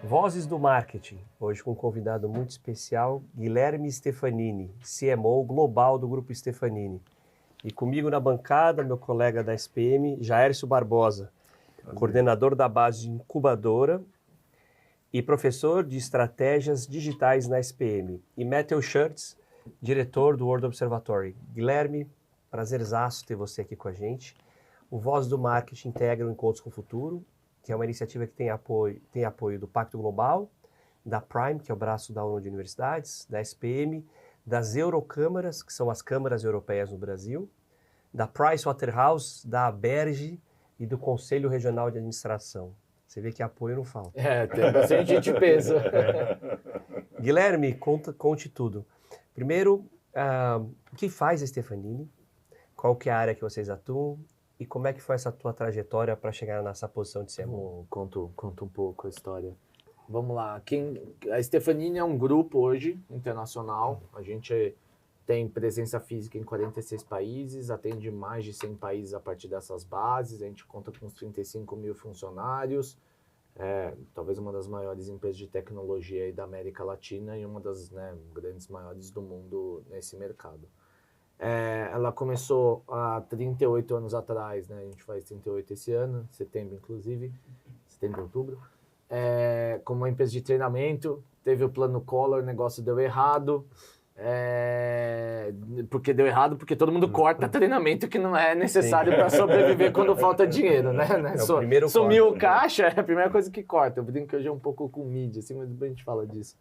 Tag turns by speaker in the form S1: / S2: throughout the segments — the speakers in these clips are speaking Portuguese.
S1: Vozes do Marketing, hoje com um convidado muito especial, Guilherme Stefanini, CMO global do Grupo Stefanini. E comigo na bancada, meu colega da SPM, Jaércio Barbosa, coordenador da base incubadora e professor de estratégias digitais na SPM. E Matthew Schurtz, diretor do World Observatory. Guilherme, prazerzaço ter você aqui com a gente. O Voz do Marketing integra o Encontros com o Futuro, que é uma iniciativa que tem apoio do Pacto Global, da Prime, que é o braço da ONU de Universidades, da SPM, das Eurocâmaras, que são as câmaras europeias no Brasil, da Pricewaterhouse, da Aberge e do Conselho Regional de Administração. Você vê que apoio não falta.
S2: Tem bastante gente de peso.
S1: Guilherme, conte tudo. Primeiro, o que faz a Stefanini? Qual que é a área que vocês atuam? E como é que foi essa tua trajetória para chegar nessa posição de CMO?
S2: Conto um pouco a história. Vamos lá. A Stefanini é um grupo hoje internacional. A gente tem presença física em 46 países, atende mais de 100 países a partir dessas bases. A gente conta com uns 35 mil funcionários. Talvez uma das maiores empresas de tecnologia aí da América Latina e uma das grandes maiores do mundo nesse mercado. Ela começou há 38 anos atrás, né? A gente faz 38 esse ano, setembro inclusive, setembro, outubro, como uma empresa de treinamento. Teve o plano Collor, o negócio deu errado, porque deu errado porque todo mundo corta treinamento que não é necessário para sobreviver quando falta dinheiro, né? Sumiu o caixa, é a primeira coisa que corta. Eu brinco que hoje é um pouco com mídia, assim, mas depois a gente fala disso.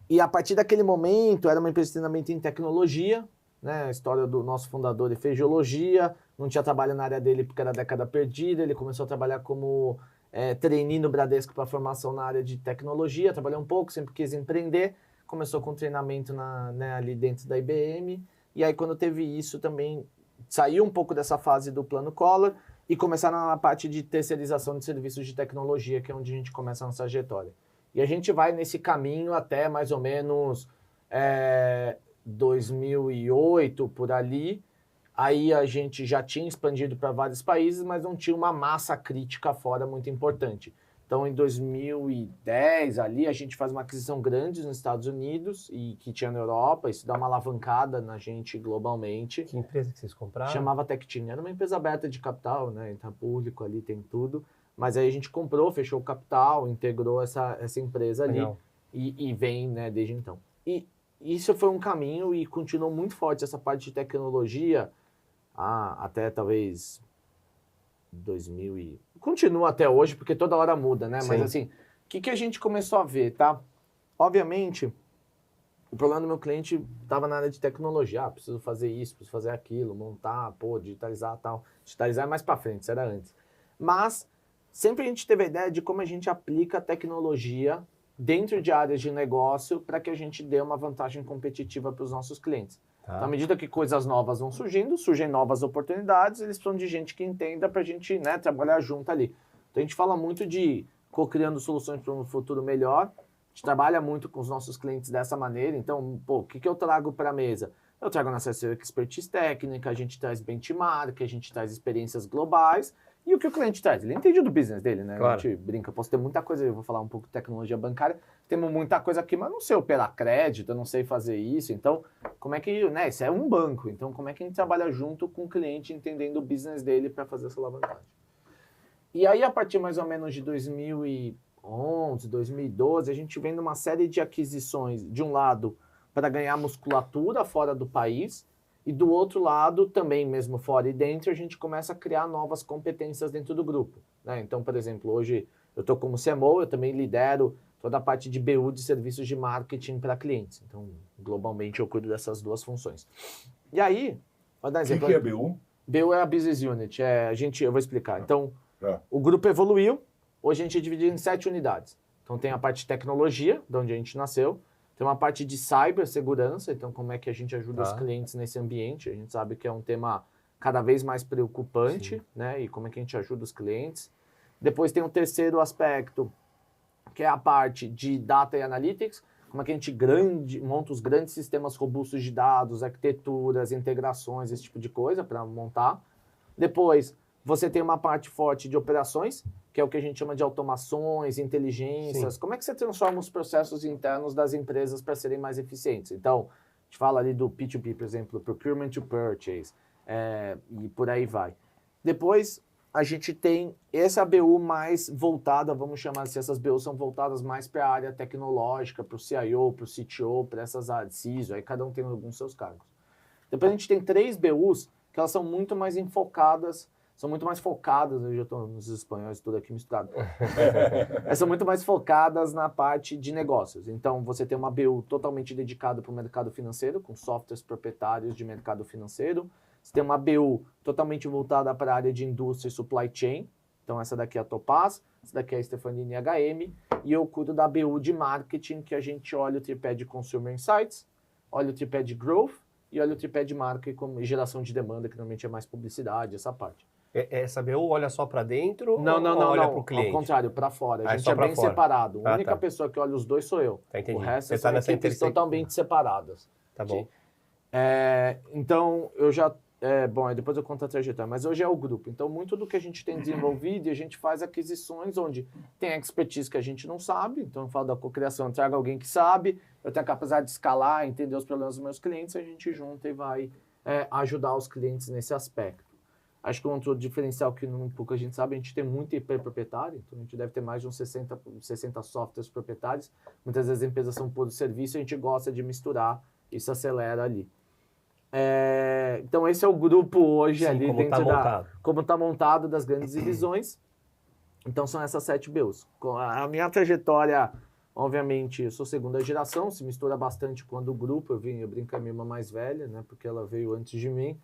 S2: E a partir daquele momento, era uma empresa de treinamento em tecnologia, né? A história do nosso fundador, ele fez geologia, não tinha trabalho na área dele porque era década perdida, ele começou a trabalhar como trainee no Bradesco para formação na área de tecnologia, trabalhou um pouco, sempre quis empreender, começou com treinamento ali dentro da IBM, e aí quando teve isso também, saiu um pouco dessa fase do plano Collor e começaram na parte de terceirização de serviços de tecnologia, que é onde a gente começa a nossa trajetória. E a gente vai nesse caminho até mais ou menos 2008, por ali. Aí a gente já tinha expandido para vários países, mas não tinha uma massa crítica fora muito importante. Então, em 2010, ali, a gente faz uma aquisição grande nos Estados Unidos e que tinha na Europa. Isso dá uma alavancada na gente globalmente.
S1: Que empresa que vocês compraram?
S2: Chamava TechTeam. Era uma empresa aberta de capital, né? Então, público ali, tem tudo. Mas aí a gente comprou, fechou o capital, integrou essa empresa ali e vem, né, desde então. E isso foi um caminho e continuou muito forte essa parte de tecnologia até talvez 2000 e... Continua até hoje, porque toda hora muda, né? Sim. Mas assim, o que a gente começou a ver, tá? Obviamente, o problema do meu cliente estava na área de tecnologia. Preciso fazer isso, preciso fazer aquilo, montar, digitalizar tal. Digitalizar é mais para frente, isso era antes. Mas sempre a gente teve a ideia de como a gente aplica a tecnologia dentro de áreas de negócio para que a gente dê uma vantagem competitiva para os nossos clientes. Tá. Então, à medida que coisas novas vão surgindo, surgem novas oportunidades, eles precisam de gente que entenda para a gente, né, trabalhar junto ali. Então, a gente fala muito de co-criando soluções para um futuro melhor. A gente trabalha muito com os nossos clientes dessa maneira. Então, o que eu trago para a mesa? Eu trago nossa expertise técnica, a gente traz benchmark, a gente traz experiências globais. E o que o cliente traz? Ele entende do business dele, né? Claro. A gente brinca, eu posso ter muita coisa, eu vou falar um pouco de tecnologia bancária, temos muita coisa aqui, mas não sei operar crédito, eu não sei fazer isso. Então, como é que, né? Isso é um banco. Então, como é que a gente trabalha junto com o cliente, entendendo o business dele para fazer essa alavancagem? E aí, a partir mais ou menos de 2011, 2012, a gente vem numa série de aquisições, de um lado, para ganhar musculatura fora do país, e do outro lado, também mesmo fora e dentro, a gente começa a criar novas competências dentro do grupo, né? Então, por exemplo, hoje eu estou como CMO, eu também lidero toda a parte de BU de serviços de marketing para clientes. Então, globalmente, eu cuido dessas duas funções. E aí, vou dar um exemplo.
S3: O que é BU?
S2: BU é a Business Unit. Eu vou explicar. Então, o grupo evoluiu. Hoje a gente é dividido em 7 unidades. Então, tem a parte de tecnologia, de onde a gente nasceu. Tem uma parte de cibersegurança, então como é que a gente ajuda os clientes nesse ambiente. A gente sabe que é um tema cada vez mais preocupante, né? E como é que a gente ajuda os clientes. Depois tem o terceiro aspecto, que é a parte de Data e Analytics, como é que a gente monta os grandes sistemas robustos de dados, arquiteturas, integrações, esse tipo de coisa para montar. Depois, Você tem uma parte forte de operações, que é o que a gente chama de automações, inteligências. Sim. Como é que você transforma os processos internos das empresas para serem mais eficientes? Então, a gente fala ali do P2P, por exemplo, Procurement to Purchase, e por aí vai. Depois, a gente tem essa BU mais voltada, vamos chamar assim, essas BUs são voltadas mais para a área tecnológica, para o CIO, para o CTO, para essas áreas, CISO, aí cada um tem alguns seus cargos. Depois a gente tem 3 BUs que elas são muito mais focadas, eu já estou nos espanhóis tudo aqui misturado, elas são muito mais focadas na parte de negócios. Então, você tem uma BU totalmente dedicada para o mercado financeiro, com softwares proprietários de mercado financeiro. Você tem uma BU totalmente voltada para a área de indústria e supply chain. Então, essa daqui é a Topaz, essa daqui é a Stefanini HM, e eu cuido da BU de marketing, que a gente olha o tripé de Consumer Insights, olha o tripé de Growth e olha o tripé de marca e geração de demanda, que normalmente é mais publicidade, essa parte.
S1: Essa BU olha só para dentro
S2: não,
S1: ou olha para o cliente?
S2: Ao contrário, para fora. A gente é bem separado. A única pessoa que olha os dois sou eu.
S1: Tá, entendi.
S2: O resto são equipes totalmente separadas.
S1: Tá bom.
S2: Então, eu já... bom, aí depois eu conto a trajetória, mas hoje é o grupo. Então, muito do que a gente tem desenvolvido, e a gente faz aquisições onde tem expertise que a gente não sabe. Então, eu falo da cocriação, eu trago alguém que sabe, eu tenho a capacidade de escalar, entender os problemas dos meus clientes, a gente junta e vai ajudar os clientes nesse aspecto. Acho que um outro diferencial que pouca gente sabe, a gente tem muito IP proprietário, então a gente deve ter mais de uns 60 softwares proprietários. Muitas vezes as empresas são por serviço, a gente gosta de misturar, isso acelera ali. Então esse é o grupo hoje. Sim, ali dentro como está montado das grandes divisões. Então são essas 7 BUs. A minha trajetória, obviamente, eu sou segunda geração, se mistura bastante quando o grupo, eu brinco com a minha irmã mais velha, né, porque ela veio antes de mim.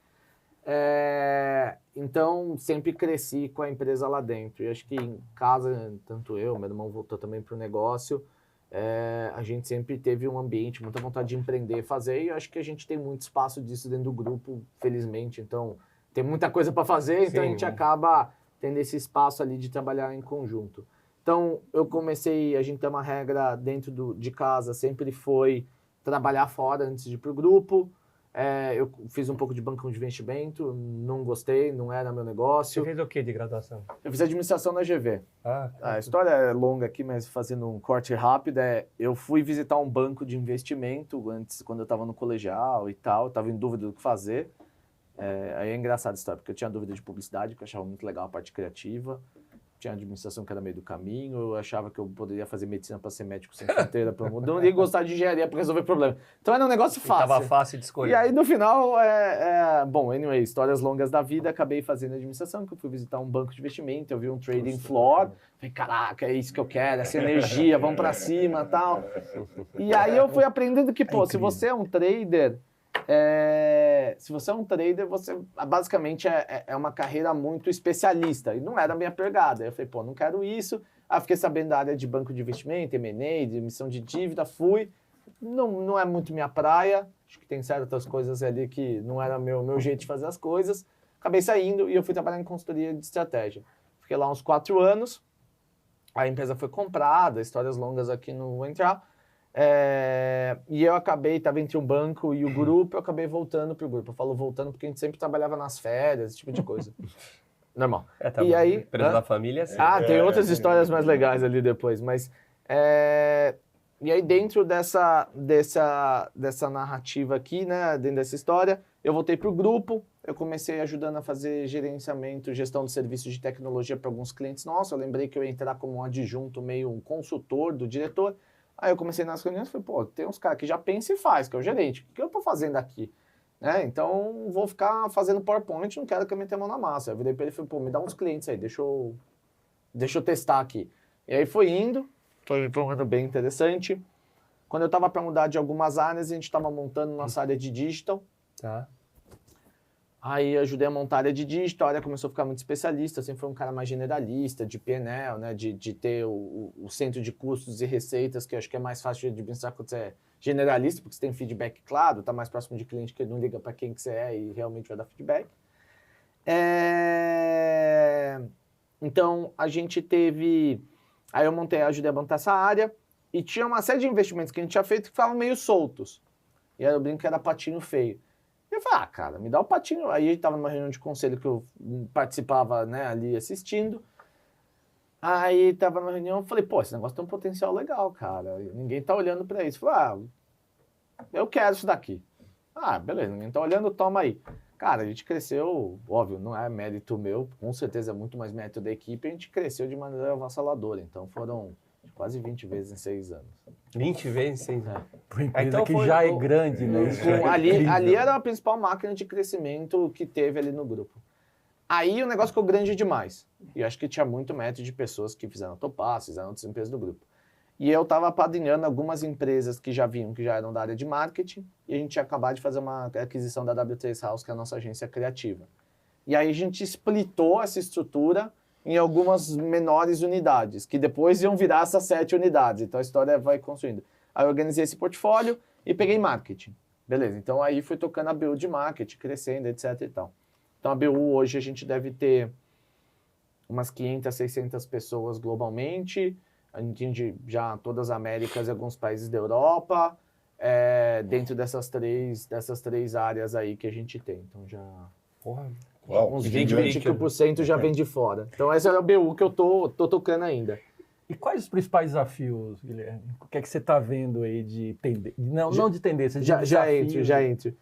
S2: Então sempre cresci com a empresa lá dentro. E acho que em casa, tanto eu, meu irmão voltou também para o negócio, a gente sempre teve um ambiente, muita vontade de empreender, fazer, e eu acho que a gente tem muito espaço disso dentro do grupo, felizmente. Então, tem muita coisa para fazer, então a gente acaba tendo esse espaço ali de trabalhar em conjunto. Então, a gente tem uma regra dentro de casa, sempre foi trabalhar fora antes de ir para o grupo. Eu fiz um pouco de banco de investimento, não gostei, não era meu negócio.
S1: Você fez o que de graduação?
S2: Eu fiz administração na GV. A história é longa aqui, mas fazendo um corte rápido, eu fui visitar um banco de investimento antes, quando eu estava no colegial e tal, estava em dúvida do que fazer. Aí é engraçada a história, porque eu tinha dúvida de publicidade, que eu achava muito legal a parte criativa. Tinha administração que era meio do caminho, eu achava que eu poderia fazer medicina para ser médico sem fronteira para o mundo, não ia gostar de engenharia para resolver problema. Então era um negócio fácil.
S1: Estava fácil de escolher.
S2: E aí no final, bom, anyway, histórias longas da vida, acabei fazendo administração, que eu fui visitar um banco de investimento, eu vi um trading floor, falei, caraca, é isso que eu quero, essa energia, vamos para cima e tal. E aí eu fui aprendendo que, se você é um trader... você basicamente é uma carreira muito especialista, e não era a minha pegada. Eu falei, não quero isso. Aí fiquei sabendo da área de banco de investimento, M&A, de emissão de dívida, fui. Não é muito minha praia, acho que tem certas coisas ali que não era meu jeito de fazer as coisas. Acabei saindo e eu fui trabalhar em consultoria de estratégia. Fiquei lá uns 4 anos, a empresa foi comprada, histórias longas aqui não vou entrar. E eu estava entre um banco e o grupo, eu acabei voltando pro grupo. Eu falo voltando porque a gente sempre trabalhava nas férias, esse tipo de coisa. Normal.
S1: Tá e bom. Aí, empresa da família, sim.
S2: Tem outras histórias mais legais ali depois, mas... E aí dentro dessa narrativa aqui, né, dentro dessa história, eu voltei pro grupo, eu comecei ajudando a fazer gerenciamento, gestão de serviços de tecnologia para alguns clientes nossos. Eu lembrei que eu ia entrar como um adjunto, meio um consultor do diretor. Aí eu comecei nas reuniões e falei, tem uns caras que já pensa e faz, que é o gerente. O que eu tô fazendo aqui? Então, vou ficar fazendo PowerPoint, não quero que eu meta a mão na massa. Eu virei pra ele e falei, me dá uns clientes aí, deixa eu testar aqui. E aí foi indo, foi um ano bem interessante. Quando eu tava para mudar de algumas áreas, a gente tava montando nossa área de digital.
S1: Tá.
S2: Aí ajudei a montar a área de digital, a área começou a ficar muito especialista, sempre foi um cara mais generalista, de PNL, né, de ter o centro de custos e receitas, que eu acho que é mais fácil de administrar quando você é generalista, porque você tem feedback claro, tá mais próximo de cliente que não liga para quem que você é e realmente vai dar feedback. Então, a gente teve... Aí eu ajudei a montar essa área, e tinha uma série de investimentos que a gente tinha feito que ficavam meio soltos. E aí eu brinco que era patinho feio. E eu falei, cara, me dá o patinho. Aí a gente tava numa reunião de conselho que eu participava, né, ali assistindo. Aí tava numa reunião, eu falei, pô, esse negócio tem um potencial legal, cara. Ninguém tá olhando pra isso. Eu falei, eu quero isso daqui. Beleza, ninguém tá olhando, toma aí. Cara, a gente cresceu, óbvio, não é mérito meu, com certeza é muito mais mérito da equipe, a gente cresceu de maneira avassaladora. Então foram quase 20 vezes em 6 anos.
S1: 20 vezes em 6 anos.
S3: Por empresa então, que já é grande, né?
S2: Ali era a principal máquina de crescimento que teve ali no grupo. Aí o negócio ficou grande demais. E acho que tinha muito mérito de pessoas que fizeram Topaz, fizeram outras empresas do grupo. E eu estava apadrinhando algumas empresas que já eram da área de marketing, e a gente tinha acabado de fazer uma aquisição da W3 House, que é a nossa agência criativa. E aí a gente splitou essa estrutura em algumas menores unidades, que depois iam virar essas 7 unidades. Então a história vai construindo. Aí eu organizei esse portfólio e peguei marketing. Beleza, então aí fui tocando a BU de marketing, crescendo, etc e tal. Então a BU hoje a gente deve ter umas 500, 600 pessoas globalmente. A gente atende já todas as Américas e alguns países da Europa, dentro dessas três áreas aí que a gente tem. Então já... uns 20% já vem de fora. Então essa é a BU que eu tô tocando ainda.
S3: E quais os principais desafios, Guilherme? O que é que você está vendo aí de tendência? Não de tendência, de desafio.
S2: Já entro.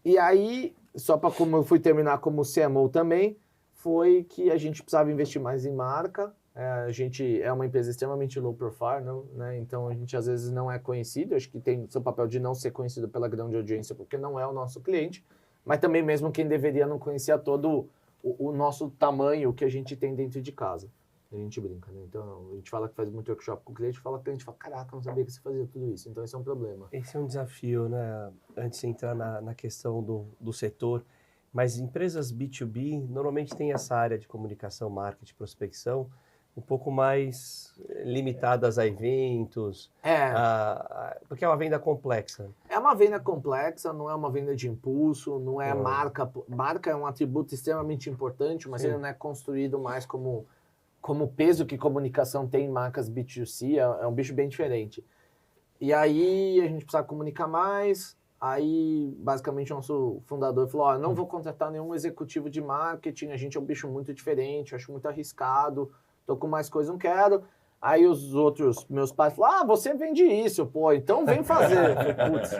S2: E aí, só para como eu fui terminar como CMO também, foi que a gente precisava investir mais em marca. A gente é uma empresa extremamente low profile, né? Então a gente às vezes não é conhecido. Acho que tem seu papel de não ser conhecido pela grande audiência, porque não é o nosso cliente. Mas também mesmo quem deveria não conhecia todo o nosso tamanho que a gente tem dentro de casa. A gente brinca, né? Então a gente fala que faz muito workshop com o cliente, fala que a gente fala, caraca, não sabia que você fazia tudo isso. Então esse é um problema.
S1: Esse é um desafio, né? Antes de entrar na questão do setor, mas empresas B2B normalmente têm essa área de comunicação, marketing, prospecção, um pouco mais limitadas a eventos, porque é uma venda complexa.
S2: É uma venda complexa, não é uma venda de impulso, não é marca. Marca é um atributo extremamente importante, mas ele não é construído mais como peso que comunicação tem em marcas B2C, é um bicho bem diferente. E aí a gente precisa comunicar mais, aí basicamente o nosso fundador falou, não vou contratar nenhum executivo de marketing, a gente é um bicho muito diferente, acho muito arriscado, tô com mais coisa, não quero. Aí os outros, meus pais falaram, você vende isso, pô, então vem fazer. Putz.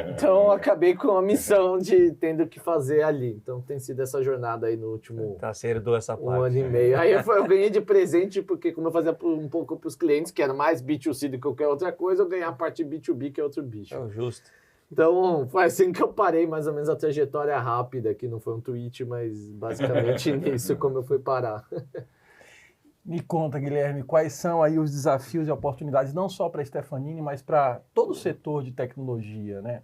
S2: Então eu acabei com a missão de tendo que fazer ali. Então tem sido essa jornada aí no último
S1: você herdou essa parte.
S2: 1 ano e meio. Aí eu ganhei de presente, porque como eu fazia um pouco para os clientes, que era mais B2C do que qualquer outra coisa, eu ganhei a parte B2B, que é outro bicho.
S1: Justo.
S2: Então, foi assim que eu parei mais ou menos a trajetória rápida, que não foi um tweet, mas basicamente nisso como eu fui parar.
S3: Me conta, Guilherme, quais são aí os desafios e oportunidades, não só para a Stefanini, mas para todo o setor de tecnologia, né?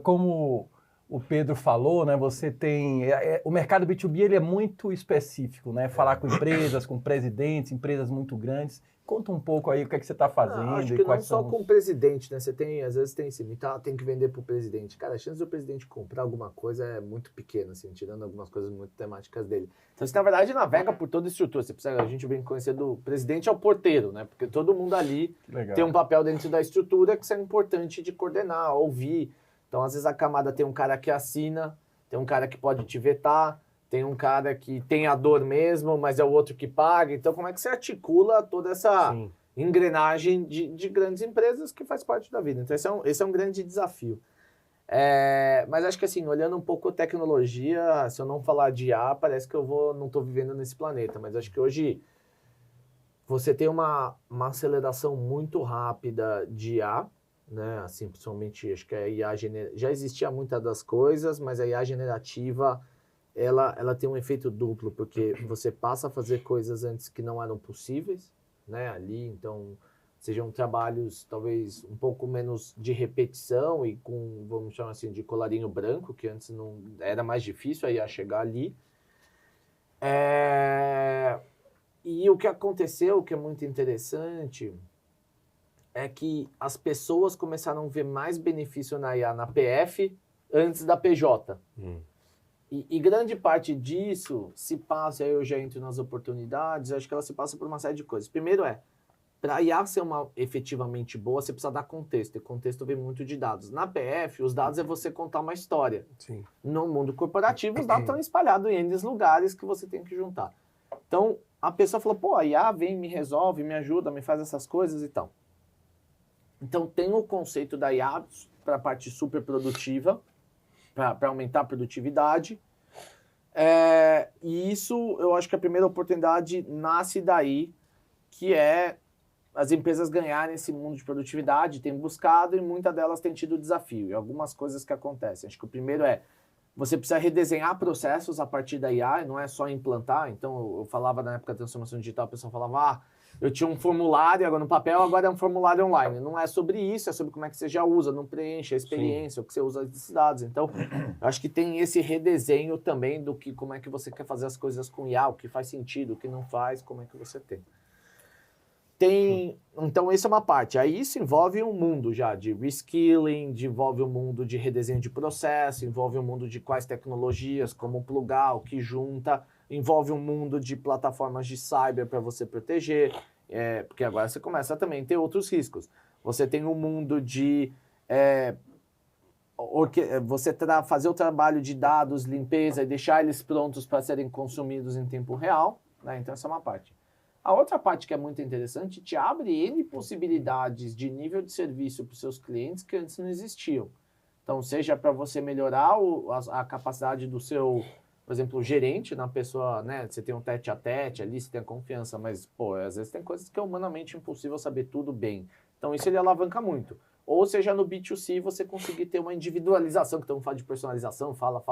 S3: Como o Pedro falou, né? Você tem... o mercado B2B ele é muito específico, né? Falar com empresas, com presidentes, empresas muito grandes. Conta um pouco aí o que é que você está fazendo.
S2: Acho que não só com o presidente, né? Você tem, às vezes tem assim, tem que vender para o presidente. Cara, a chance do presidente comprar alguma coisa é muito pequena, assim, tirando algumas coisas muito temáticas dele. Então você, na verdade, navega por toda a estrutura. Você precisa, a gente vem conhecer do presidente ao porteiro, né? Porque todo mundo ali tem um papel dentro da estrutura que é importante de coordenar, ouvir. Então, às vezes, a camada tem um cara que assina, tem um cara que pode te vetar, tem um cara que tem a dor mesmo, mas é o outro que paga. Então, como é que você articula toda essa engrenagem de grandes empresas que faz parte da vida? Então, esse é um grande desafio. Mas acho que, assim, olhando um pouco a tecnologia, se eu não falar de IA, parece que eu não estou vivendo nesse planeta. Mas acho que hoje você tem uma aceleração muito rápida de IA, né? Assim, principalmente, acho que a IA já existia muitas das coisas, mas a IA generativa... Ela tem um efeito duplo, porque você passa a fazer coisas antes que não eram possíveis, né, ali, então, sejam trabalhos talvez um pouco menos de repetição e com, vamos chamar assim, de colarinho branco, que antes não era mais difícil a chegar ali. E o que aconteceu, que é muito interessante, é que as pessoas começaram a ver mais benefício na IA, na PF, antes da PJ. E grande parte disso se passa, aí eu já entro nas oportunidades, acho que ela se passa por uma série de coisas. Primeiro para a IA ser efetivamente boa, você precisa dar contexto, e contexto vem muito de dados. Na PF, os dados é você contar uma história.
S1: Sim.
S2: No mundo corporativo, os dados estão espalhados em N lugares que você tem que juntar. Então, a pessoa falou, pô, a IA vem, me resolve, me ajuda, me faz essas coisas e tal. Então, tem o conceito da IA para a parte super produtiva, para aumentar a produtividade. E isso, eu acho que a primeira oportunidade nasce daí, que é as empresas ganharem esse mundo de produtividade, têm buscado e muitas delas têm tido desafio. E algumas coisas que acontecem. Acho que o primeiro você precisa redesenhar processos a partir da IA, não é só implantar. Então, eu falava na época da transformação digital, a pessoa falava, eu tinha um formulário agora no papel, agora é um formulário online. Não é sobre isso, é sobre como é que você já usa, não preenche a experiência, o que você usa esses dados. Então, eu acho que tem esse redesenho também do que, como é que você quer fazer as coisas com IA, o que faz sentido, o que não faz, como é que você tem. Então, essa é uma parte. Aí isso envolve um mundo já de reskilling, envolve um mundo de redesenho de processo, envolve um mundo de quais tecnologias, como plugar, o que junta, envolve um mundo de plataformas de cyber para você proteger, porque agora você começa a também ter outros riscos. Você tem um mundo de você fazer o trabalho de dados, limpeza e deixar eles prontos para serem consumidos em tempo real, né? Então essa é uma parte. A outra parte que é muito interessante, te abre N possibilidades de nível de serviço para os seus clientes que antes não existiam. Então, seja para você melhorar a capacidade do seu, por exemplo, gerente na pessoa, né? Você tem um tete a tete ali, você tem a confiança, mas, pô, às vezes tem coisas que é humanamente impossível saber tudo bem. Então, isso ele alavanca muito. Ou seja, no B2C, você conseguir ter uma individualização, que todo mundo fala de personalização, fala.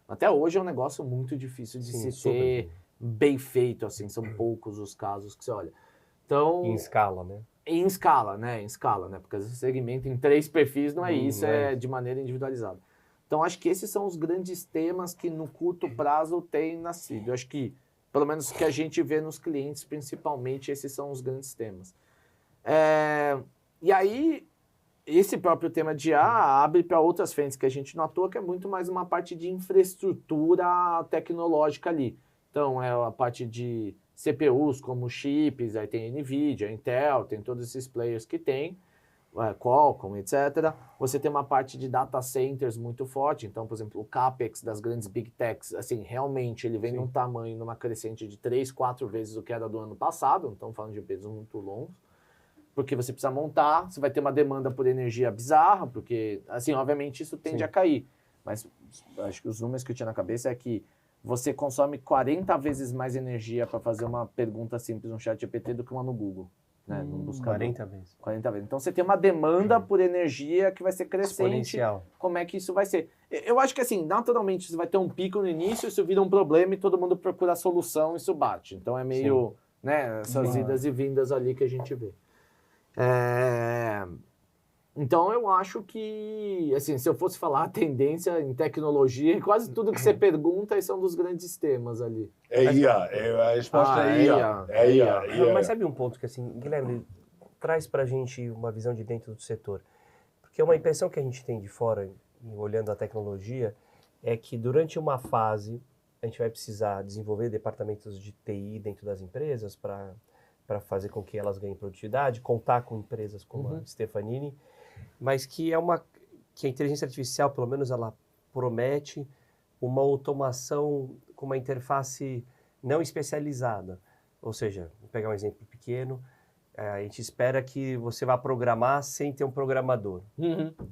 S2: Até hoje é um negócio muito difícil de se ter bem feito, assim, são poucos os casos que você olha. Então,
S1: em escala, né?
S2: Em escala, né? Porque às vezes segmento em 3 perfis não é isso, é de maneira individualizada. Então, acho que esses são os grandes temas que no curto prazo têm nascido. Eu acho que, pelo menos que a gente vê nos clientes, principalmente, esses são os grandes temas. E aí, esse próprio tema de IA abre para outras frentes que a gente não atua, que é muito mais uma parte de infraestrutura tecnológica ali. Então, é a parte de CPUs como chips, aí tem NVIDIA, Intel, tem todos esses players que tem, Qualcomm, etc. Você tem uma parte de data centers muito forte, então, por exemplo, o CAPEX das grandes Big Techs, assim, realmente ele vem num tamanho, numa crescente de 3, 4 vezes o que era do ano passado, então falando de pesos muito longos, porque você precisa montar, você vai ter uma demanda por energia bizarra, porque, assim, obviamente isso tende a cair, mas acho que os números que eu tinha na cabeça é que você consome 40 vezes mais energia para fazer uma pergunta simples no chat GPT do que uma no Google, né? No buscador.
S1: 40 vezes.
S2: 40 vezes. Então, você tem uma demanda por energia que vai ser crescente.
S1: Exponencial.
S2: Como é que isso vai ser? Eu acho que, assim, naturalmente, você vai ter um pico no início, isso vira um problema e todo mundo procura a solução e isso bate. Então, é meio, né, essas idas e vindas ali que a gente vê. Então, eu acho que, assim, se eu fosse falar a tendência em tecnologia, quase tudo que você pergunta são dos grandes temas ali.
S4: IA, a resposta é IA. É IA.
S1: Mas sabe um ponto que, assim, Guilherme, traz pra gente uma visão de dentro do setor? Porque uma impressão que a gente tem de fora, olhando a tecnologia, é que durante uma fase a gente vai precisar desenvolver departamentos de TI dentro das empresas para fazer com que elas ganhem produtividade, contar com empresas como a Stefanini, mas que que a inteligência artificial, pelo menos ela promete uma automação com uma interface não especializada. Ou seja, vou pegar um exemplo pequeno, a gente espera que você vá programar sem ter um programador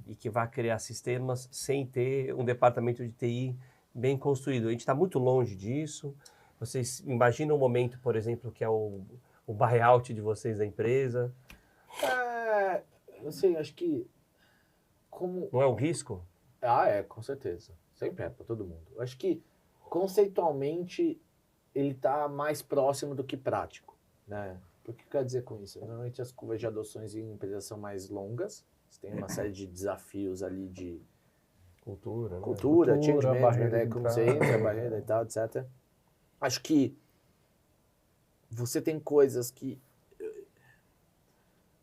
S1: e que vá criar sistemas sem ter um departamento de TI bem construído. A gente está muito longe disso. Vocês imaginam um momento, por exemplo, que é o buyout de vocês da empresa?
S2: Eu sei, acho que
S1: Não é um risco?
S2: Com certeza. Sempre é para todo mundo. Eu acho que, conceitualmente, ele está mais próximo do que prático, né? O que quer dizer com isso? Normalmente as curvas de adoções em empresas são mais longas, você tem uma série de desafios ali de
S1: Cultura,
S3: Cultura,
S2: change management,
S3: barreira de
S2: consciência, barreira e tal, etc. Acho que você tem coisas que...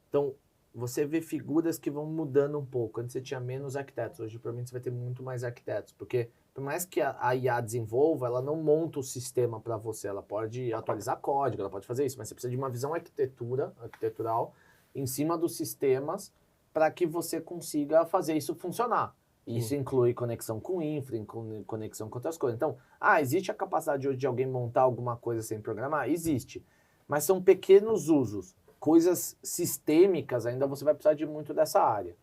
S2: Então, você vê figuras que vão mudando um pouco. Antes você tinha menos arquitetos, hoje provavelmente você vai ter muito mais arquitetos, porque por mais que a IA desenvolva, ela não monta o sistema para você. Ela pode atualizar código, ela pode fazer isso, mas você precisa de uma visão arquitetural em cima dos sistemas para que você consiga fazer isso funcionar. Isso inclui conexão com infra, conexão com outras coisas. Então, existe a capacidade hoje de alguém montar alguma coisa sem programar? Existe. Mas são pequenos usos. Coisas sistêmicas, ainda você vai precisar de muito dessa área.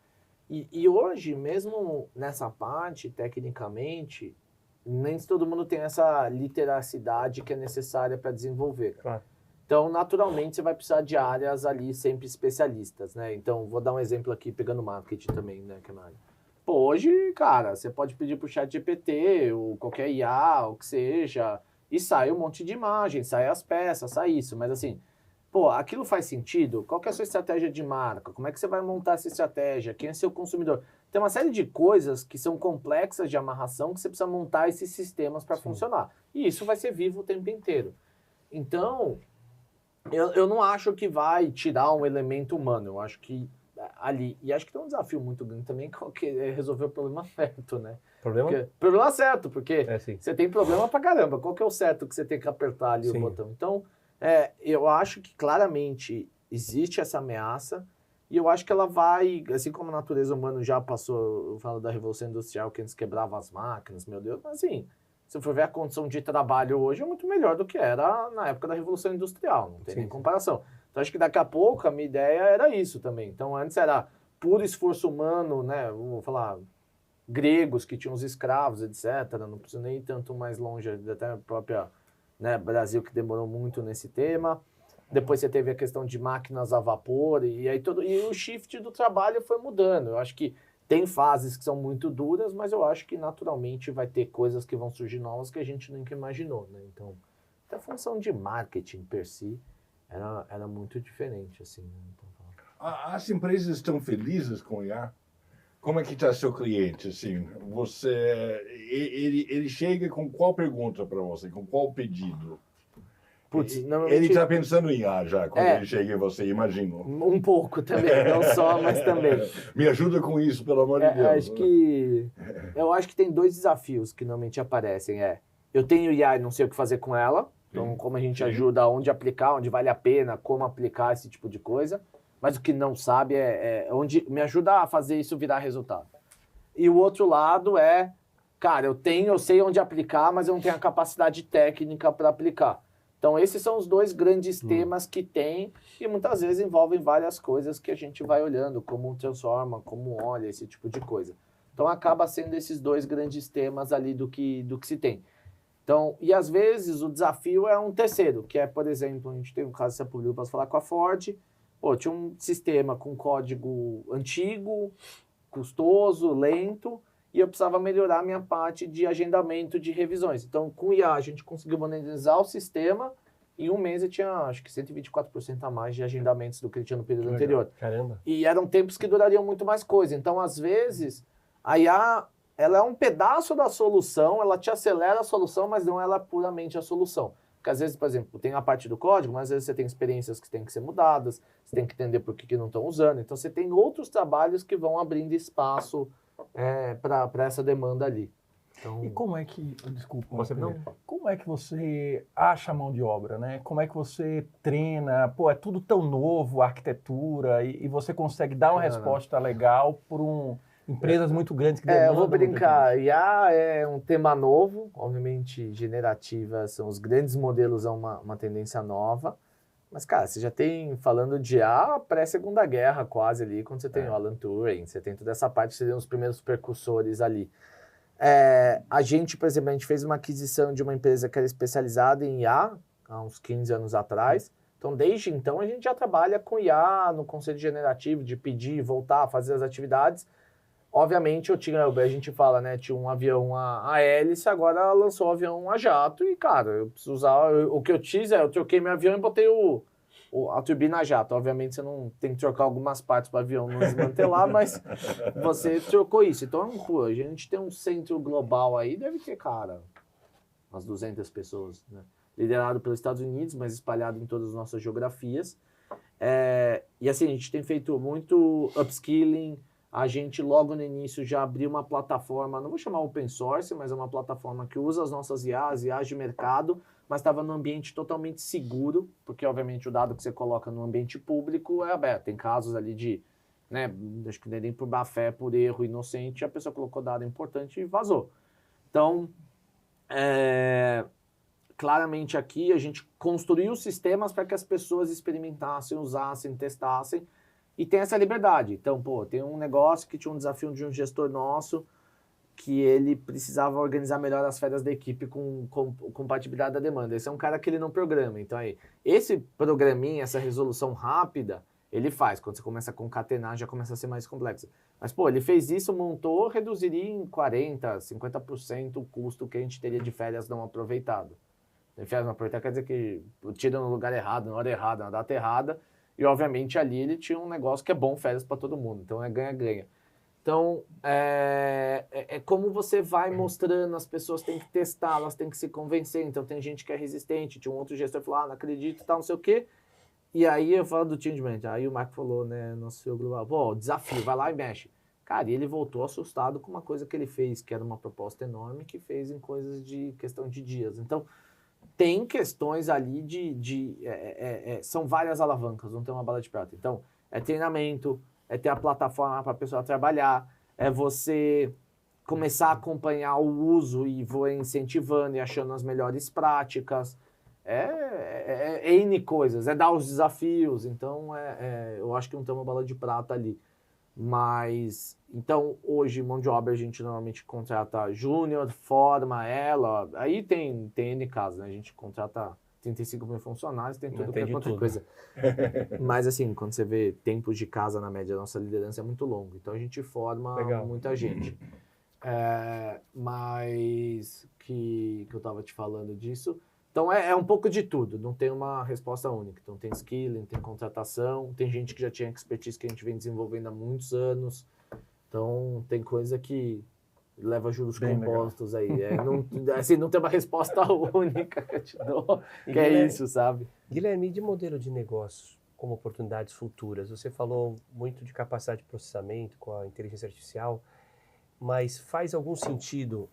S2: E hoje, mesmo nessa parte, tecnicamente, nem todo mundo tem essa literacidade que é necessária para desenvolver.
S1: Claro.
S2: Então, naturalmente, você vai precisar de áreas ali sempre especialistas, né? Então, vou dar um exemplo aqui, pegando marketing também, né, que é minha área. Pô, hoje, cara, você pode pedir pro ChatGPT, ou qualquer IA, o que seja, e sai um monte de imagens, sai as peças, sai isso. Mas assim, pô, aquilo faz sentido? Qual que é a sua estratégia de marca? Como é que você vai montar essa estratégia? Quem é seu consumidor? Tem uma série de coisas que são complexas de amarração que você precisa montar esses sistemas para funcionar. E isso vai ser vivo o tempo inteiro. Então, eu não acho que vai tirar um elemento humano. Eu acho que ali... E acho que tem um desafio muito grande também, que é resolver o problema certo, né?
S1: Problema?
S2: Problema certo, porque você tem problema pra caramba. Qual que é o certo que você tem que apertar ali o botão? Então, eu acho que claramente existe essa ameaça e eu acho que ela vai, assim como a natureza humana já passou, eu falo da Revolução Industrial, que antes quebrava as máquinas, meu Deus, mas assim, se for ver a condição de trabalho hoje é muito melhor do que era na época da Revolução Industrial, não tem nem comparação. Então, acho que daqui a pouco a minha ideia era isso também. Então, antes era puro esforço humano, né, vou falar... gregos que tinham os escravos, etc. Não preciso nem ir tanto mais longe, até a própria Brasil que demorou muito nesse tema. Depois você teve a questão de máquinas a vapor e o shift do trabalho foi mudando. Eu acho que tem fases que são muito duras, mas eu acho que naturalmente vai ter coisas que vão surgir novas que a gente nunca imaginou, né? Então, até a função de marketing per si era muito diferente, assim. Né? Então,
S4: as empresas estão felizes com o IA? Como é que está seu cliente, assim? Ele chega com qual pergunta para você? Com qual pedido?
S2: Putz,
S4: Ele está pensando em IA já, quando ele chega em você, imagino.
S2: Um pouco também, não só, mas também.
S4: Me ajuda com isso, pelo amor de Deus.
S2: Eu acho que tem dois desafios que normalmente aparecem. Eu tenho IA e não sei o que fazer com ela. Então, como a gente ajuda, onde aplicar, onde vale a pena, como aplicar esse tipo de coisa. Mas o que não sabe onde me ajuda a fazer isso virar resultado. E o outro lado cara, eu sei onde aplicar, mas eu não tenho a capacidade técnica para aplicar. Então, esses são os dois grandes temas que tem e muitas vezes envolvem várias coisas que a gente vai olhando, como transforma, como olha, esse tipo de coisa. Então, acaba sendo esses dois grandes temas ali do que se tem. Então, e às vezes o desafio é um terceiro, que por exemplo, a gente tem um caso que você publicou para falar com a Ford. Pô, tinha um sistema com código antigo, custoso, lento, e eu precisava melhorar a minha parte de agendamento de revisões. Então, com o IA, a gente conseguiu monetizar o sistema, e em um mês eu tinha, acho que 124% a mais de agendamentos do que ele tinha no período anterior.
S1: Caramba.
S2: E eram tempos que durariam muito mais coisa. Então, às vezes, a IA, ela é um pedaço da solução, ela te acelera a solução, mas não ela é puramente a solução. Porque às vezes, por exemplo, tem a parte do código, mas às vezes você tem experiências que têm que ser mudadas, você tem que entender por que não estão usando. Então, você tem outros trabalhos que vão abrindo espaço para essa demanda ali. Então,
S3: e como é que... Desculpa.
S1: Não.
S3: Como é que você acha a mão de obra, né? Como é que você treina? Pô, é tudo tão novo, a arquitetura, e você consegue dar uma resposta legal por empresas muito grandes que demandam.
S2: Eu vou brincar. IA é um tema novo, obviamente generativas são os grandes modelos, é uma tendência nova. Mas, cara, você já tem, falando de IA, pré-segunda guerra quase ali, quando você tem o Alan Turing, você tem toda essa parte, seriam os primeiros precursores ali. A gente, por exemplo, a gente fez uma aquisição de uma empresa que era especializada em IA, há uns 15 anos atrás. Então, desde então, a gente já trabalha com IA no conceito generativo, de pedir, voltar, fazer as atividades. Obviamente, a gente fala, né, tinha um avião a hélice, agora lançou o avião a jato e, cara, eu preciso usar, o que eu fiz eu troquei meu avião e botei a turbina a jato. Obviamente, você não tem que trocar algumas partes para o avião não desmantelar, mas você trocou isso. Então, pô, a gente tem um centro global aí, deve ter, cara, umas 200 pessoas, né, liderado pelos Estados Unidos, mas espalhado em todas as nossas geografias. E assim, a gente tem feito muito upskilling, A gente, logo no início, já abriu uma plataforma, não vou chamar open source, mas é uma plataforma que usa as nossas IAs de mercado, mas estava num ambiente totalmente seguro, porque, obviamente, o dado que você coloca no ambiente público é aberto. Tem casos ali de, né, acho que nem por má fé, por erro inocente, a pessoa colocou dado importante e vazou. Então, claramente aqui a gente construiu sistemas para que as pessoas experimentassem, usassem, testassem, e tem essa liberdade. Então, tem um negócio que tinha um desafio de um gestor nosso, que ele precisava organizar melhor as férias da equipe com compatibilidade da demanda. Esse é um cara que ele não programa. Então, aí, esse programinha, essa resolução rápida, ele faz. Quando você começa a concatenar, já começa a ser mais complexo. Mas, ele fez isso, montou, reduziria em 40%, 50% o custo que a gente teria de férias não aproveitado. Férias não aproveitado quer dizer que tira no lugar errado, na hora errada, na data errada. E, obviamente, ali ele tinha um negócio que é bom férias para todo mundo. Então, é ganha-ganha. Então, é como você vai mostrando, as pessoas têm que testar, elas têm que se convencer. Então, tem gente que é resistente. Tinha um outro gestor que falou, não acredito, tal, não sei o quê. E aí, eu falo do change management. Aí o Marco falou, né, nosso CEO global, desafio, vai lá e mexe. Cara, e ele voltou assustado com uma coisa que ele fez, que era uma proposta enorme, que fez em coisas de questão de dias. Então, tem questões ali são várias alavancas, não tem uma bala de prata. Então, é treinamento, é ter a plataforma para a pessoa trabalhar, é você começar a acompanhar o uso e vou incentivando e achando as melhores práticas. É N coisas, é dar os desafios. Então, eu acho que não tem uma bala de prata ali. Mas, então, hoje, mão de obra, a gente normalmente contrata júnior, forma ela, aí tem N casos, né? A gente contrata 35 mil funcionários, tem tudo que é qualquer coisa. Mas, assim, quando você vê tempos de casa, na média, a nossa liderança é muito longo. Então, a gente forma muita gente. Mas, que eu tava te falando disso... Então, é um pouco de tudo, não tem uma resposta única. Então, tem skilling, tem contratação, tem gente que já tinha expertise que a gente vem desenvolvendo há muitos anos. Então, tem coisa que leva juros bem compostos legal. Aí. Não tem uma resposta única que eu te dou, que Guilherme, isso, sabe?
S1: Guilherme, de modelo de negócio como oportunidades futuras, você falou muito de capacidade de processamento com a inteligência artificial, mas faz algum sentido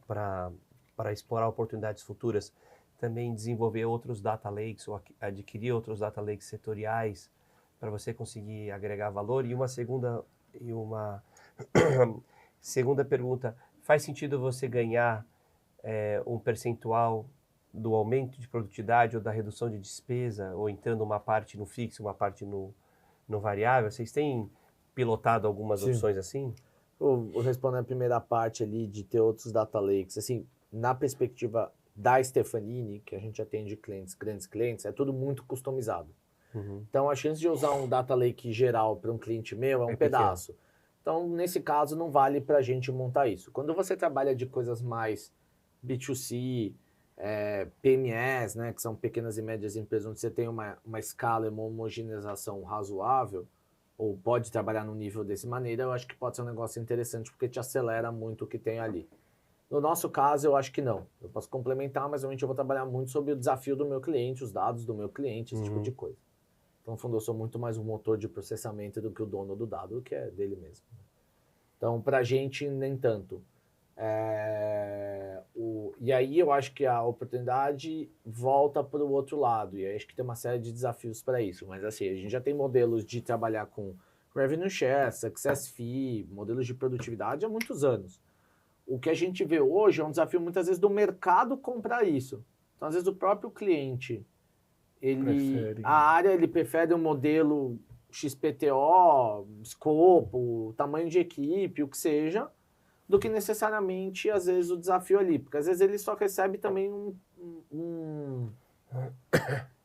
S1: para explorar oportunidades futuras também desenvolver outros data lakes ou adquirir outros data lakes setoriais para você conseguir agregar valor? E uma segunda pergunta, faz sentido você ganhar um percentual do aumento de produtividade ou da redução de despesa, ou entrando uma parte no fixo, uma parte no variável? Vocês têm pilotado algumas opções assim?
S2: Vou responder a primeira parte ali de ter outros data lakes. Assim, na perspectiva da Stefanini, que a gente atende grandes clientes, é tudo muito customizado. Uhum. Então, a chance de usar um data lake geral para um cliente meu é um pedaço. Pequeno. Então, nesse caso, não vale para a gente montar isso. Quando você trabalha de coisas mais B2C, PMS, né, que são pequenas e médias empresas, onde você tem uma escala e uma homogeneização razoável, ou pode trabalhar num nível dessa maneira, eu acho que pode ser um negócio interessante, porque te acelera muito o que tem ali. No nosso caso, eu acho que não. Eu posso complementar, mas realmente eu vou trabalhar muito sobre o desafio do meu cliente, os dados do meu cliente, esse tipo de coisa. Então, no fundo, eu sou muito mais um motor de processamento do que o dono do dado, que é dele mesmo. Então, para a gente, nem tanto. E aí, eu acho que a oportunidade volta para o outro lado. E aí, acho que tem uma série de desafios para isso. Mas, assim, a gente já tem modelos de trabalhar com revenue share, success fee, modelos de produtividade há muitos anos. O que a gente vê hoje é um desafio, muitas vezes, do mercado comprar isso. Então, às vezes, o próprio cliente, a área, ele prefere um modelo XPTO, escopo, tamanho de equipe, o que seja, do que necessariamente, às vezes, o desafio ali. Porque, às vezes, ele só recebe também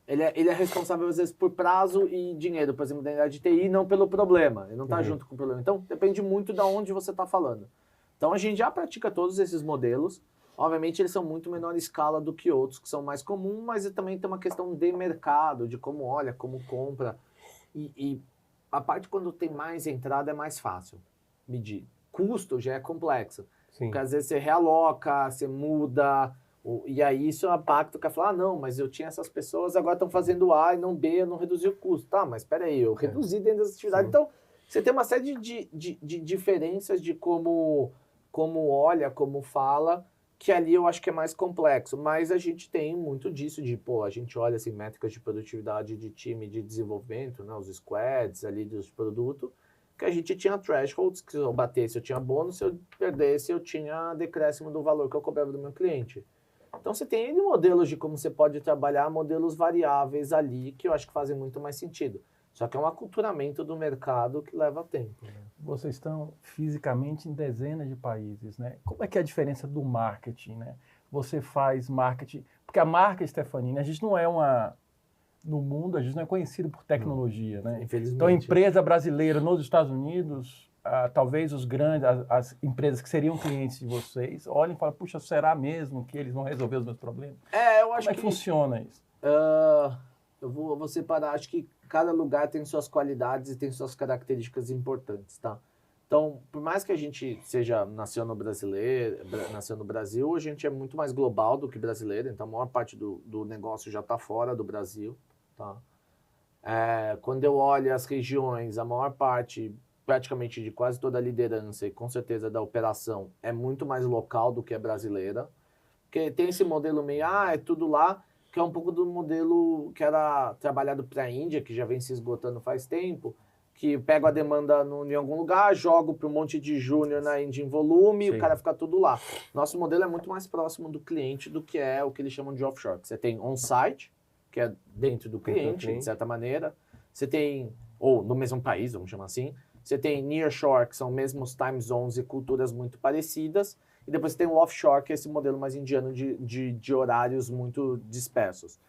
S2: Ele é responsável, às vezes, por prazo e dinheiro, por exemplo, da unidade de TI, não pelo problema. Ele não está junto com o problema. Então, depende muito de onde você está falando. Então, a gente já pratica todos esses modelos. Obviamente, eles são muito menor escala do que outros, que são mais comuns, mas também tem uma questão de mercado, de como olha, como compra. E a parte quando tem mais entrada é mais fácil medir. Custo já é complexo. Sim. Porque às vezes você realoca, você muda, e aí isso é um impacto que fala, não, mas eu tinha essas pessoas, agora estão fazendo A e não B, eu não reduzi o custo. Tá, mas espera aí, eu reduzi dentro dessa atividade. Sim. Então, Você tem uma série de diferenças de como olha, como fala, que ali eu acho que é mais complexo. Mas a gente tem muito disso de, a gente olha assim, métricas de produtividade de time de desenvolvimento, né, os squads ali dos produtos, que a gente tinha thresholds, que se eu batesse eu tinha bônus, se eu perdesse eu tinha decréscimo do valor que eu cobrava do meu cliente. Então você tem N modelos de como você pode trabalhar, modelos variáveis ali, que eu acho que fazem muito mais sentido. Só que é um aculturamento do mercado que leva tempo. Né?
S3: Vocês estão fisicamente em dezenas de países, né? Como é que é a diferença do marketing, né? Você faz marketing... Porque a marca Stefanini, a gente não é no mundo, a gente não é conhecido por tecnologia, né?
S2: Infelizmente.
S3: Então, a empresa brasileira nos Estados Unidos, talvez os grandes, as empresas que seriam clientes de vocês, olhem e falam, puxa, será mesmo que eles vão resolver os meus problemas?
S2: Eu acho
S3: Como é que funciona isso?
S2: Eu vou separar, acho que cada lugar tem suas qualidades e tem suas características importantes, tá? Então, por mais que a gente nasceu no Brasil, a gente é muito mais global do que brasileiro, então a maior parte do negócio já está fora do Brasil, tá? Quando eu olho as regiões, a maior parte, praticamente de quase toda a liderança e com certeza da operação, é muito mais local do que é brasileira, porque tem esse modelo meio, é tudo lá, que é um pouco do modelo que era trabalhado para a Índia, que já vem se esgotando faz tempo, que pego a demanda em algum lugar, jogo para um monte de júnior na Índia em volume, e o cara fica tudo lá. Nosso modelo é muito mais próximo do cliente do que é o que eles chamam de offshore. Você tem on-site, que é dentro do cliente, de certa maneira. Você tem, ou no mesmo país, vamos chamar assim. Você tem nearshore, que são mesmos time zones e culturas muito parecidas. E depois você tem o offshore, que é esse modelo mais indiano de horários muito dispersos.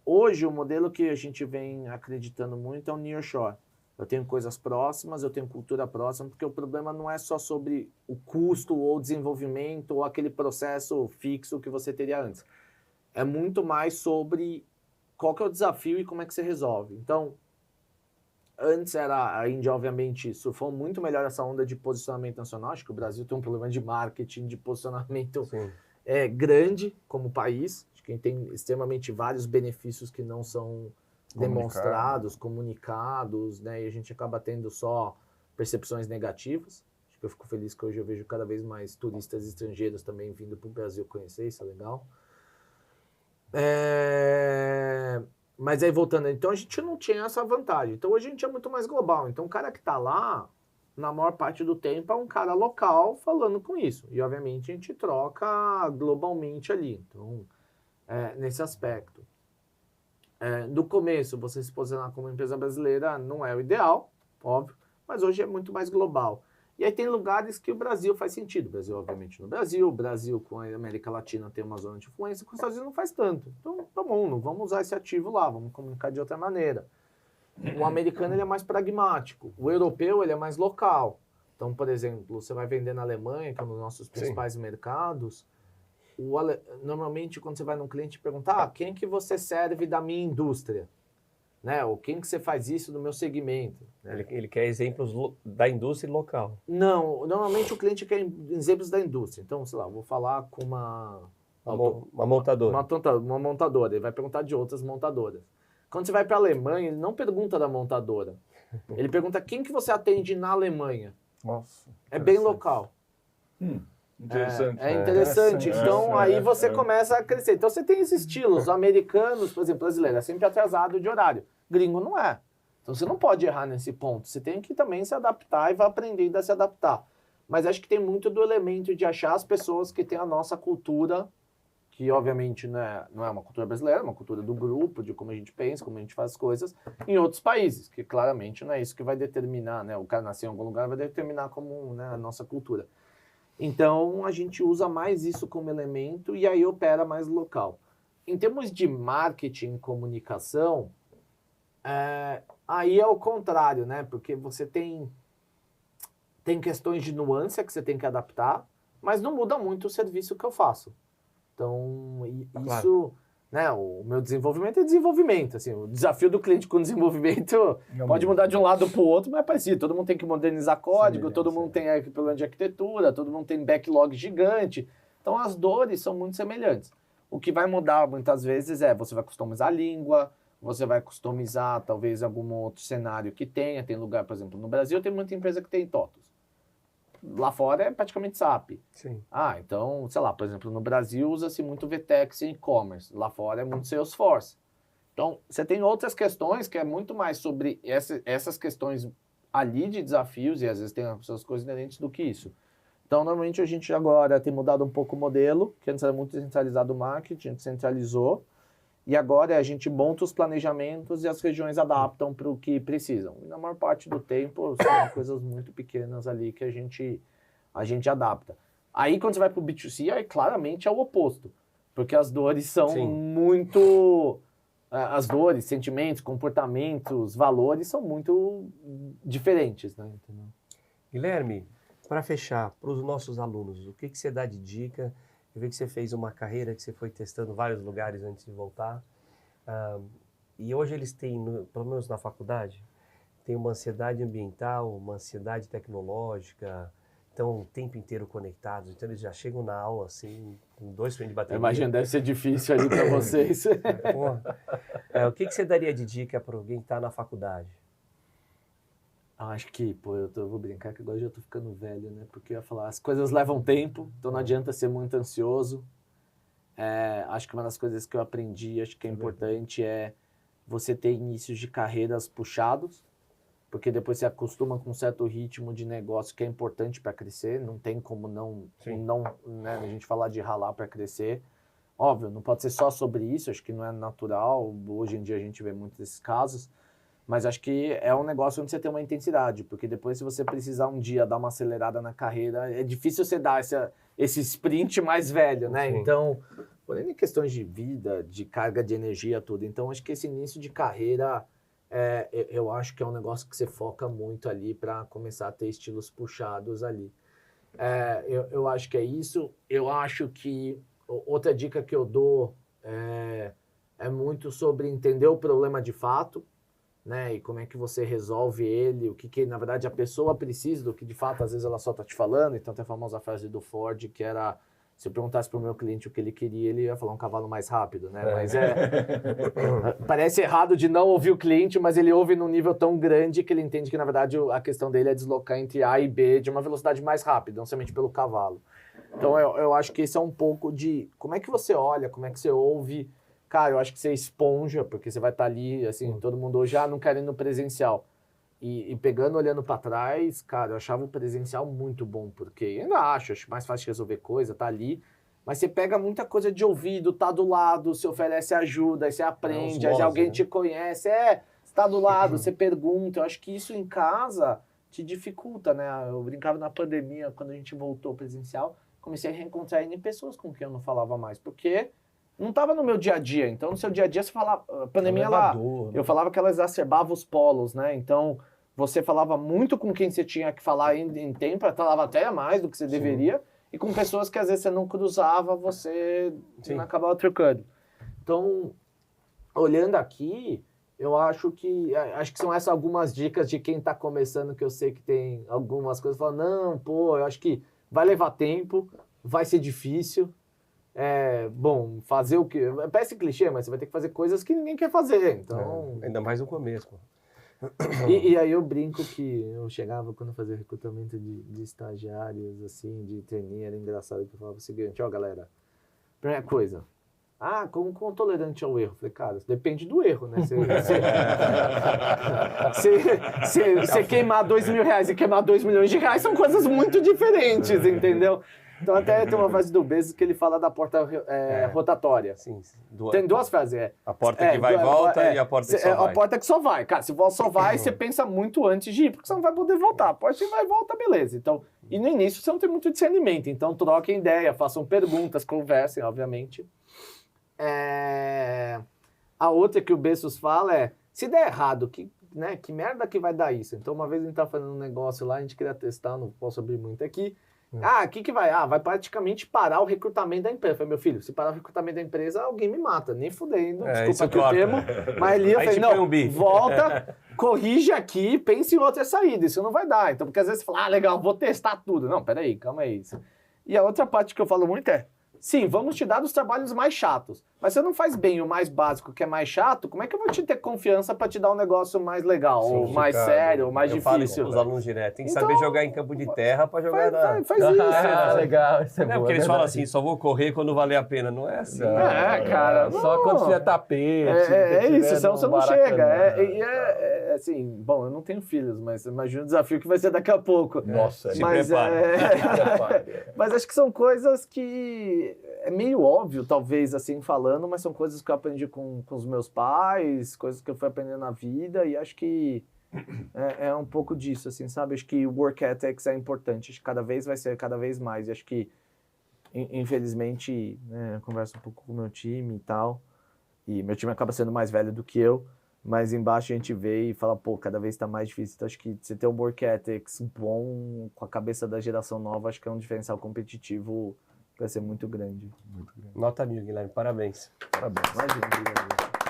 S2: Hoje, o modelo que a gente vem acreditando muito é o nearshore. Eu tenho coisas próximas, eu tenho cultura próxima, porque o problema não é só sobre o custo ou o desenvolvimento ou aquele processo fixo que você teria antes. É muito mais sobre qual que é o desafio e como é que você resolve. Então, antes era a Índia, obviamente, surfou muito melhor essa onda de posicionamento nacional. Acho que o Brasil tem um problema de marketing, de posicionamento grande como país. Acho que tem extremamente vários benefícios que não são demonstrados, comunicados, né? E a gente acaba tendo só percepções negativas. Acho que eu fico feliz que hoje eu vejo cada vez mais turistas estrangeiros também vindo para o Brasil conhecer, isso é legal. Mas aí voltando, então a gente não tinha essa vantagem. Então hoje a gente é muito mais global. Então o cara que está lá, na maior parte do tempo, é um cara local falando com isso. E obviamente a gente troca globalmente ali. Então, nesse aspecto. No começo, você se posicionar como empresa brasileira não é o ideal, óbvio, mas hoje é muito mais global. E aí tem lugares que o Brasil faz sentido. O Brasil, obviamente, no Brasil. O Brasil com a América Latina tem uma zona de influência, com os Estados Unidos não faz tanto. Então, tá bom, não vamos usar esse ativo lá, vamos comunicar de outra maneira. O americano ele é mais pragmático. O europeu ele é mais local. Então, por exemplo, você vai vender na Alemanha, que é um dos nossos principais mercados. Normalmente, quando você vai num cliente perguntar, quem que você serve da minha indústria? Né? Ou quem que você faz isso no meu segmento? Né?
S1: Ele quer exemplos da indústria local.
S2: Não, normalmente o cliente quer exemplos da indústria. Então, sei lá, eu vou falar com uma
S1: montadora.
S2: Uma montadora. Ele vai perguntar de outras montadoras. Quando você vai para a Alemanha, ele não pergunta da montadora. Ele pergunta quem que você atende na Alemanha.
S3: Nossa.
S2: É bem local.
S4: Interessante.
S2: É interessante. Então, aí você começa a crescer. Então, você tem esses estilos. Os americanos, por exemplo, brasileiro, é sempre atrasado de horário. Gringo não é. Então, você não pode errar nesse ponto. Você tem que também se adaptar e vai aprendendo a se adaptar. Mas acho que tem muito do elemento de achar as pessoas que têm a nossa cultura, que obviamente não é uma cultura brasileira, é uma cultura do grupo, de como a gente pensa, como a gente faz as coisas, em outros países, que claramente não é isso que vai determinar, né? O cara nascer em algum lugar vai determinar como, né, a nossa cultura. Então, a gente usa mais isso como elemento e aí opera mais local. Em termos de marketing e comunicação, aí é o contrário, né? Porque você tem questões de nuance que você tem que adaptar, mas não muda muito o serviço que eu faço. Então, isso, né? O meu desenvolvimento é desenvolvimento. Assim, o desafio do cliente com desenvolvimento pode mudar de um lado para o outro, mas é parecido. Todo mundo tem que modernizar código, todo mundo tem problema de arquitetura, todo mundo tem backlog gigante. Então, as dores são muito semelhantes. O que vai mudar muitas vezes você vai customizar a língua, você vai customizar talvez algum outro cenário que tenha. Tem lugar, por exemplo, no Brasil tem muita empresa que tem TOTOS. Lá fora é praticamente SAP.
S1: Sim.
S2: Então, sei lá, por exemplo, no Brasil usa-se muito VTEX em e-commerce. Lá fora é muito Salesforce. Então, você tem outras questões que é muito mais sobre essas questões ali de desafios, e às vezes tem essas coisas inerentes do que isso. Então, normalmente a gente agora tem mudado um pouco o modelo, que antes era muito centralizado o marketing, a gente centralizou, e agora a gente monta os planejamentos e as regiões adaptam para o que precisam. E na maior parte do tempo, são coisas muito pequenas ali que a gente adapta. Aí, quando você vai para o B2C, aí claramente é o oposto, porque as dores são muito... As dores, sentimentos, comportamentos, valores são muito diferentes, né? Entendeu?
S1: Guilherme, para fechar, para os nossos alunos, o que você dá de dica? Eu vi que você fez uma carreira que você foi testando vários lugares antes de voltar. E hoje eles têm, pelo menos na faculdade, tem uma ansiedade ambiental, uma ansiedade tecnológica, estão o tempo inteiro conectados, então eles já chegam na aula assim, com 2 frentes de bateria.
S2: Imagina, deve ser difícil ali para vocês.
S1: O que você daria de dica para alguém que está na faculdade?
S2: Acho que, eu vou brincar que agora já estou ficando velho, né? Porque eu ia falar, as coisas levam tempo, então não adianta ser muito ansioso. Acho que uma das coisas que eu aprendi, acho que é importante, é você ter inícios de carreiras puxados, porque depois você acostuma com um certo ritmo de negócio que é importante para crescer, não tem como não né, a gente falar de ralar para crescer. Óbvio, não pode ser só sobre isso, acho que não é natural, hoje em dia a gente vê muitos desses casos, mas acho que é um negócio onde você tem uma intensidade, porque depois se você precisar um dia dar uma acelerada na carreira, é difícil você dar esse sprint mais velho, né? Sim. Então, porém em questões de vida, de carga de energia, tudo, então acho que esse início de carreira, eu acho que é um negócio que você foca muito ali para começar a ter estilos puxados ali. Eu acho que é isso. Eu acho que outra dica que eu dou é muito sobre entender o problema de fato, né? E como é que você resolve ele, o que na verdade a pessoa precisa, do que de fato às vezes ela só está te falando. Então tem a famosa frase do Ford que era: se eu perguntasse para o meu cliente o que ele queria, ele ia falar um cavalo mais rápido, né? Mas parece errado de não ouvir o cliente, mas ele ouve num nível tão grande que ele entende que, na verdade, a questão dele é deslocar entre A e B de uma velocidade mais rápida, não somente pelo cavalo. Então, eu acho que esse é um pouco de como é que você olha, como é que você ouve. Cara, eu acho que você é esponja, porque você vai estar ali, assim, todo mundo hoje não quer ir no presencial. E pegando, olhando para trás, cara, eu achava o presencial muito bom, porque ainda acho mais fácil de resolver coisa, tá ali, mas você pega muita coisa de ouvido, tá do lado, você oferece ajuda, aí você aprende, aí alguém te conhece, você tá do lado, você pergunta. Eu acho que isso em casa te dificulta, né? Eu brincava na pandemia, quando a gente voltou presencial, comecei a reencontrar pessoas com quem eu não falava mais, porque não estava no meu dia a dia. Então, no seu dia a dia, você falava, a pandemia lá, eu falava que ela exacerbava os polos, né? Então, você falava muito com quem você tinha que falar em tempo, falava até mais do que você deveria, e com pessoas que às vezes você não cruzava, você não acabava trocando. Então, olhando aqui, eu acho que são essas algumas dicas de quem está começando, que eu sei que tem algumas coisas, falando, não, eu acho que vai levar tempo, vai ser difícil. Bom, fazer o quê? Parece clichê, mas você vai ter que fazer coisas que ninguém quer fazer, então...
S1: ainda mais no começo, pô.
S2: E aí eu brinco que eu chegava quando eu fazia recrutamento de estagiários, assim, de trainee, era engraçado que eu falava o seguinte: galera, primeira coisa, como tolerante ao erro? Falei, cara, depende do erro, né? Você queimar R$2.000 e queimar R$2 milhões são coisas muito diferentes, entendeu? Então até tem uma frase do Bezos que ele fala da porta rotatória.
S1: Sim,
S2: tem duas frases.
S1: A porta que vai e volta e a porta que só vai.
S2: A porta que só vai. Cara, se só vai, você pensa muito antes de ir, porque você não vai poder voltar. A porta que vai e volta, beleza. Então, e no início você não tem muito discernimento. Então troquem ideia, façam perguntas, conversem, obviamente. A outra que o Bezos fala é, se der errado, que merda que vai dar isso? Então uma vez a gente tava fazendo um negócio lá, a gente queria testar, não posso abrir muito aqui. Que vai? Vai praticamente parar o recrutamento da empresa. Eu falei, meu filho, se parar o recrutamento da empresa, alguém me mata. Nem fudendo, desculpa aqui o termo. Mas ali eu falei, não, volta, corrige aqui, pense em outra saída. Isso não vai dar. Então, porque às vezes você fala, legal, vou testar tudo. Não, peraí, calma aí. E a outra parte que eu falo muito sim, vamos te dar dos trabalhos mais chatos. Mas se você não faz bem o mais básico, que é mais chato, como é que eu vou te ter confiança para te dar um negócio mais legal, ou mais sério, ou mais
S1: eu falo isso
S2: difícil?
S1: pros alunos direto. Tem que
S2: Então,
S1: saber jogar em campo de terra para jogar na...
S2: Faz isso.
S3: Ah, legal, isso é
S1: Não é
S3: boa,
S1: porque eles
S3: verdade.
S1: falam assim, só vou correr quando valer a pena. Não é assim.
S2: Cara.
S3: Só
S2: não.
S3: quando tiver tapete.
S2: É isso, senão você não chega.
S3: É
S2: Assim, bom, eu não tenho filhos, mas imagina o desafio que vai ser daqui a pouco.
S3: Nossa,
S1: Se
S2: mas,
S1: prepara.
S2: mas acho que são coisas que é meio óbvio, talvez, assim, falando, mas são coisas que eu aprendi com os meus pais, coisas que eu fui aprendendo na vida, e acho que é um pouco disso, assim, sabe? Acho que o work ethics é importante, acho que cada vez vai ser cada vez mais, e acho que, infelizmente, né, eu converso um pouco com o meu time e tal, e meu time acaba sendo mais velho do que eu, mas embaixo a gente vê e fala, pô, cada vez está mais difícil. Então acho que você ter um work ethics bom, com a cabeça da geração nova, acho que é um diferencial competitivo que vai ser muito grande.
S1: Nota 1000, Guilherme. Parabéns.
S3: Parabéns.
S2: Imagina, obrigado.